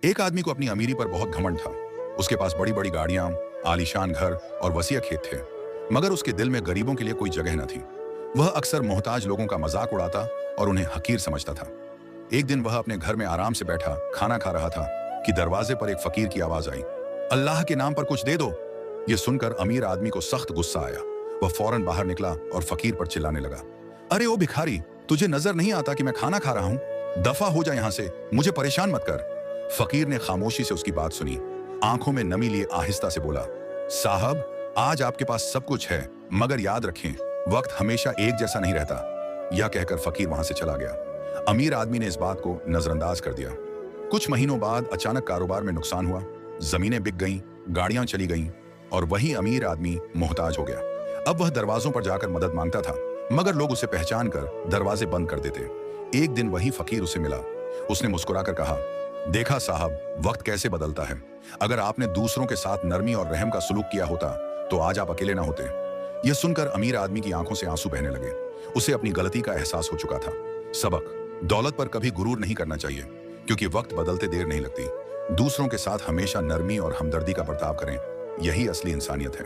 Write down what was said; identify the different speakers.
Speaker 1: एक आदमी को अपनी अमीरी पर बहुत घमंड था। उसके पास बड़ी बड़ी गाड़ियां, आलीशान घर और वसीय खेत थे, मगर उसके दिल में गरीबों के लिए कोई जगह न थी। वह अक्सर मोहताज लोगों का मजाक उड़ाता और उन्हें हकीर समझता था। एक दिन वह अपने घर में आराम से बैठा खाना खा रहा था कि दरवाजे पर एक फकीर की आवाज आई, अल्लाह के नाम पर कुछ दे दो। यह सुनकर अमीर आदमी को सख्त गुस्सा आया। वह फौरन बाहर निकला और फकीर पर चिल्लाने लगा, अरे ओ भिखारी, तुझे नजर नहीं आता कि मैं खाना खा रहा हूं? दफा हो जा यहां से, मुझे परेशान मत कर। फकीर ने खामोशी से उसकी बात सुनी, आंखों में नमी लिए आहिस्ता से बोला, साहब, आज आपके पास सब कुछ है, मगर याद रखें, वक्त हमेशा एक जैसा नहीं रहता। यह कहकर फकीर वहां से चला गया। अमीर आदमी ने इस बात को नजरअंदाज कर दिया। कुछ महीनों बाद अचानक कारोबार में नुकसान हुआ, जमीनें बिक गईं, गाड़ियां चली गईं और वही अमीर आदमी मोहताज हो गया। अब वह दरवाजों पर जाकर मदद मांगता था, मगर लोग उसे पहचान कर दरवाजे बंद कर देते। एक दिन वही फकीर उसे मिला। उसने मुस्कुराकर कहा, देखा साहब, वक्त कैसे बदलता है। अगर आपने दूसरों के साथ नरमी और रहम का सुलूक किया होता तो आज आप अकेले ना होते। यह सुनकर अमीर आदमी की आंखों से आंसू बहने लगे। उसे अपनी गलती का एहसास हो चुका था। सबक, दौलत पर कभी गुरूर नहीं करना चाहिए, क्योंकि वक्त बदलते देर नहीं लगती। दूसरों के साथ हमेशा नरमी और हमदर्दी का बर्ताव करें, यही असली इंसानियत है।